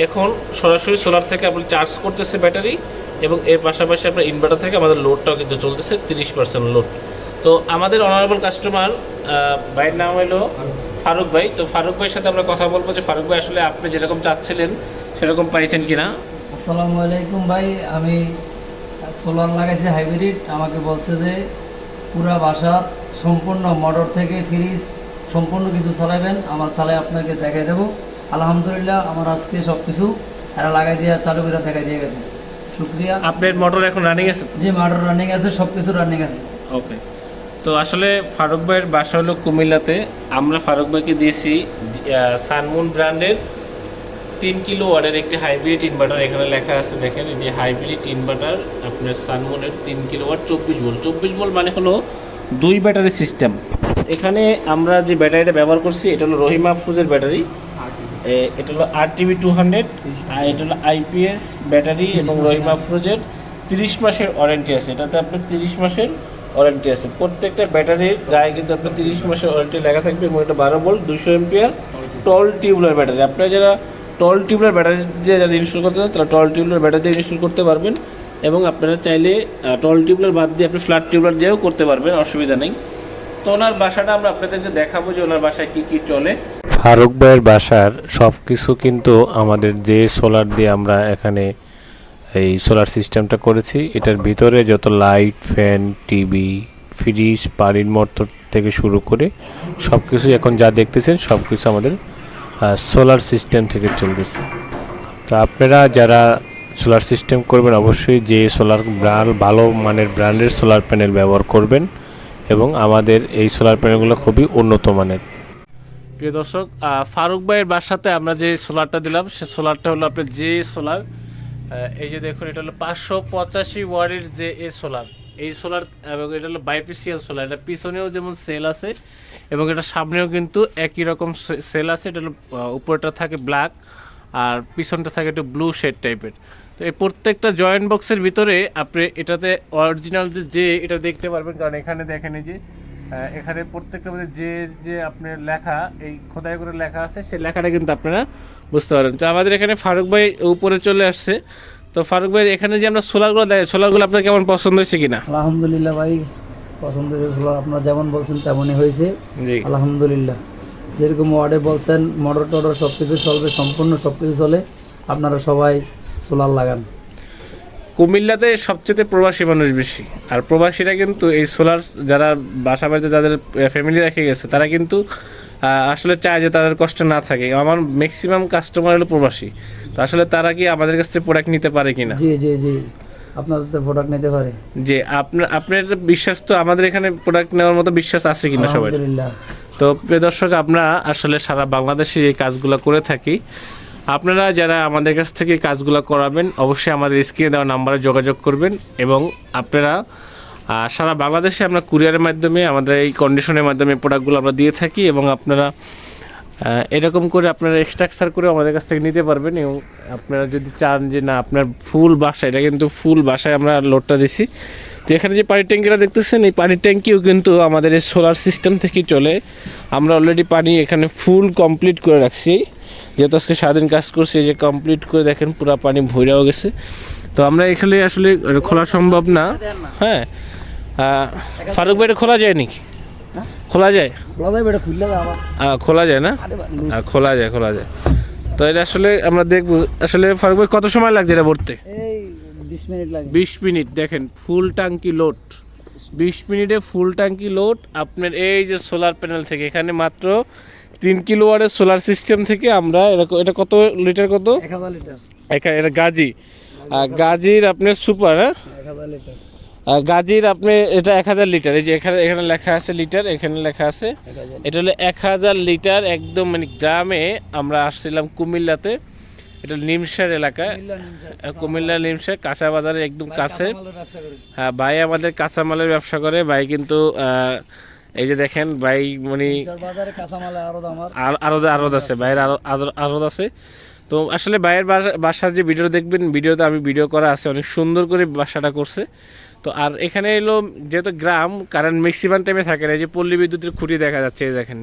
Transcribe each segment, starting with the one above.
এখন সরাসরি সোলার থেকে আপনি চার্জ করতেছে ব্যাটারি, এবং এর পাশাপাশি আপনার ইনভার্টার থেকে আমাদের লোডটাও কিন্তু চলতেছে 30% লোড। তো আমাদের অনারেবল কাস্টমার ভাইয়ের নাম হলো ফারুক ভাই। তো ফারুক ভাইয়ের সাথে আমরা কথা বলবো যে ফারুক ভাই আসলে আপনি যেরকম চাচ্ছিলেন সেরকম পাইছেন কিনা। আসসালামু আলাইকুম ভাই, আমি সোলার লাগাইছি হাইব্রিড। আমাকে বলছে যে পুরা বাসা সম্পূর্ণ মোটর থেকে ফ্রিজ সম্পূর্ণ কিছু চালাবেন, আমার চালাই আপনাকে দেখাই দেবো। আলহামদুলিল্লাহ আমার আজকে সব কিছু এরা লাগাই দিয়ে চালু করে দেখাই দিয়ে গেছে। শুক্রিয়া। আপনার মোটর এখন রানিং আছে? জি, মোটর রানিং আছে, সব কিছু রানিং আছে। ওকে। তো আসলে ফারুক ভাইয়ের বাসা হলো কুমিল্লাতে। আমরা ফারুক ভাইকে দিয়েছি সানমুন ব্র্যান্ডের 3 কিলো ওয়াটের একটি হাইব্রিড ইনভার্টার। এখানে লেখা আছে দেখেন, এই যে হাইব্রিড ইনভার্টার আপনার সানমুনের 3 কিলো ওয়াট 24 ভোল্ট। 24 ভোল্ট মানে হলো 2 ব্যাটারি সিস্টেম। এখানে আমরা যে ব্যাটারিটা ব্যবহার করছি এটা হলো রহিমা ফ্রুজের ব্যাটারি। এটা হলো RTB 200, আর এটা হলো IPS ব্যাটারি এবং রহিমা ফ্রুজের 30 মাসের ওয়ারেন্টি আছে। এটাতে আপনার 30 মাসের ওয়ারেন্টি আছে। প্রত্যেকটা ব্যাটারির গায়ে কিন্তু আপনার 30 মাসের ওয়ারেন্টি লেখা থাকবে, এবং এটা 12 ভোল্ট 200 এম্পিয়ার টল টিউবলার ব্যাটারি। আপনারা যারা টল টিউবলার ব্যাটারি দিয়ে যারা ইনস্টল করতে চান তারা টল টিউবলার ব্যাটারি দিয়ে ইনস্টল করতে পারবেন, এবং আপনারা চাইলে টল টিউবলার বাদ দিয়ে আপনি ফ্ল্যাট টিউবলার দিয়েও করতে পারবেন, অসুবিধা নেই। তো ওনার বাসাটা আমরা আপনাদেরকে দেখাবো যে ওনার বাসায় কী কী চলে। ফারুক ভাইয়ের বাসার সব কিছু কিন্তু আমাদের যে সোলার দিয়ে আমরা এখানে এই সোলার সিস্টেমটা করেছি, এটার ভিতরে যত লাইট, ফ্যান, টিভি, ফ্রিজ, পানির মোটর থেকে শুরু করে সব কিছু এখন যা দেখতেছেন সব কিছু আমাদের সোলার সিস্টেম থেকে চলতেছে। তো আপনারা যারা সোলার সিস্টেম করবেন অবশ্যই যে সোলার ব্র্যান্ড ভালো মানের ব্র্যান্ডের সোলার প্যানেল ব্যবহার করবেন, এবং আমাদের এই সোলার প্যানেলগুলো খুবই উন্নত মানের। প্রিয় দর্শক, ফারুক ভাইয়ের বাসাতে আমরা যে সোলারটা দিলাম সে সোলারটা হলো আপনার যে সোলার, এই যে দেখুন এটা হলো 585 ওয়াটের যে এ সোলার। এই সোলার এবং এটা হলো বাইপিসিএল সোলার। এটা পিছনেও যেমন সেল আছে এবং এটা সামনেও কিন্তু একই রকম সেল আছে। এটা হলো উপরটা থাকে ব্ল্যাক আর পিছনটা থাকে একটু ব্লু শেড টাইপের। তো এই প্রত্যেকটা জয়েন্ট বক্সের ভিতরে আপনি এটাতে অরিজিনাল যে এটা দেখতে পারবেন, কারণ এখানে দেখেন এই যে এখানে প্রত্যেকটা মধ্যে যে যে আপনার লেখা এই খোদাই করে লেখা আছে সেই লেখাটা কিন্তু আপনারা বুঝতে পারেন। তো আমাদের এখানে ফারুক ভাই উপরে চলে আসছে। তো ফারুক ভাই এখানে যে আমরা সোলারগুলো দেয়, সোলারগুলো আপনার কেমন পছন্দ হয়েছে কিনা? আলহামদুলিল্লাহ ভাই, পছন্দ হয়েছে সোলার। আপনারা যেমন বলছেন তেমনই হয়েছে, জি আলহামদুলিল্লাহ। যেরকম ওয়ার্ডে বলছেন মোটর টোটর সব কিছু চলবে, সম্পূর্ণ সব কিছু চলে। আপনারা সবাই সোলার লাগান। কুমিল্লাতে সবচেয়ে প্রবাসী মানুষ বেশি, আর প্রবাসীরা কিন্তু এই সোলার যারা বাসা বাড়িতে যাদের ফ্যামিলি রেখে গেছে তারা কিন্তু আসলে চায় যে তাদের কষ্ট না থাকে। আমার ম্যাক্সিমাম কাস্টমার হলো প্রবাসী। তো আসলে তারা কি আমাদের কাছ থেকে প্রোডাক্ট নিতে পারে কিনা? জি জি জি, আপনাদের তো প্রোডাক্ট নিতে পারে। যে আপনার বিশ্বাস তো আমাদের এখানে প্রোডাক্ট নেওয়ার মতো বিশ্বাস আছে কিনা সবাই? আলহামদুলিল্লাহ। তো প্রিয় দর্শক, আমরা আসলে সারা বাংলাদেশে এই কাজগুলো করে থাকি। আপনারা যারা আমাদের কাছ থেকে কাজগুলো করাবেন অবশ্যই আমাদের স্ক্রিনে দেওয়া নাম্বারে যোগাযোগ করবেন, এবং আপনারা সারা বাংলাদেশে আমরা কুরিয়ারের মাধ্যমে আমাদের এই কন্ডিশনের মাধ্যমে প্রোডাক্টগুলো আমরা দিয়ে থাকি, এবং আপনারা এরকম করে আপনারা এক্সট্রাকচার করে আমাদের কাছ থেকে নিতে পারবেন। এবং আপনারা যদি চান যে না আপনার ফুল বাসায়, এটা কিন্তু ফুল বাসায় আমরা লোডটা দিছি। তো এখানে যে পানির ট্যাঙ্কিটা দেখতেছেন এই পানির ট্যাঙ্কিও কিন্তু আমাদের এই সোলার সিস্টেম থেকেই চলে। আমরা অলরেডি পানি এখানে ফুল কমপ্লিট করে রাখছি, যেহেতু আজকে সারাদিন কাজ করছি। যে কমপ্লিট করে দেখেন পুরো পানি ভরেও গেছে। তো আমরা এখানে আসলে খোলা সম্ভব না। হ্যাঁ, ফারুক ভাইটা খোলা যায় নাকি? খোলা যায়? খোলা যায় না? খোলা যায়। তো এটা আসলে আমরা দেখবো আসলে ফারুক ভাই কত সময় লাগছে এটা ভরতে? এই 20 মিনিট লাগে। 20 মিনিট। দেখেন ফুল ট্যাঙ্কি লোড, 20 মিনিটে ফুল ট্যাঙ্কি লোড আপনার এই যে সোলার প্যানেল থেকে। এখানে মাত্র 3 কিলো ওয়াটের সোলার সিস্টেম থেকে আমরা এটা কত লিটার? কত? 1000 লিটার। এটা গাজির আপনার সুপার। হ্যাঁ, 1000 লিটার গাজির আপনি এটা 1000 লিটার। এই যে এখানে লেখা আছে লিটার, এখানে লেখা আছে এটা হলো 1000 লিটার। একদম মানে গ্রামে আমরা আসছিলাম কুমিল্লাতে, এটা নিমসার এলাকায়, কুমিল্লা নিমসার কাঁচা বাজারের একদম কাছে। হ্যাঁ, ভাই আমাদের কাঁচামালের ব্যবসা করে। ভাই কিন্তু এই যে দেখেন ভাই মানে আরো আছে, ভাইয়ের আরো আছে। তো আসলে ভাইয়ের বাসার যে ভিডিও দেখবেন, ভিডিওতে আমি ভিডিও করা আছে, অনেক সুন্দর করে বাসাটা করছে। তো আর এখানে এলো যেহেতু গ্রাম, কারেন্ট ম্যাক্সিমাম টাইমে থাকে না। এই যে পল্লী বিদ্যুতের খুঁটি দেখা যাচ্ছে, এই দেখেন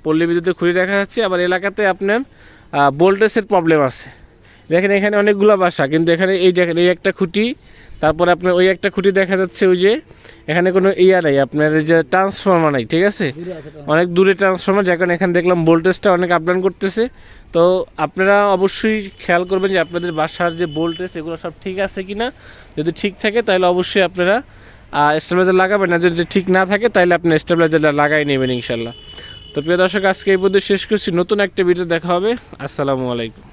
পল্লী বিদ্যুতের খুঁটি দেখা যাচ্ছে। আবার এলাকাতে আপনার ভোল্টেজের প্রবলেম আছে। দেখেন এখানে অনেকগুলো বাসা, কিন্তু এখানে এই দেখেন এই একটা খুঁটি, তারপরে আপনার ওই একটা খুঁটি দেখা যাচ্ছে, ওই যে এখানে কোনো ইয়া নাই, আপনার এই যে ট্রান্সফর্মার নাই, ঠিক আছে, অনেক দূরে ট্রান্সফর্মার, যার কারণে এখানে দেখলাম ভোল্টেজটা অনেক আপ ডাউন করতেছে। তো আপনারা অবশ্যই খেয়াল করবেন যে আপনাদের বাসার যে ভোল্টেজ এগুলো সব ঠিক আছে কি না। যদি ঠিক থাকে তাহলে অবশ্যই আপনারা স্টেবিলাইজার লাগাবেন, না যদি ঠিক না থাকে তাহলে আপনি স্টেবিলাইজারটা লাগাই নেবেন ইনশাল্লাহ। তো প্রিয় দর্শক, আজকে এই পর্যন্ত শেষ করছি, নতুন একটা ভিডিও দেখা হবে। আসসালামু আলাইকুম।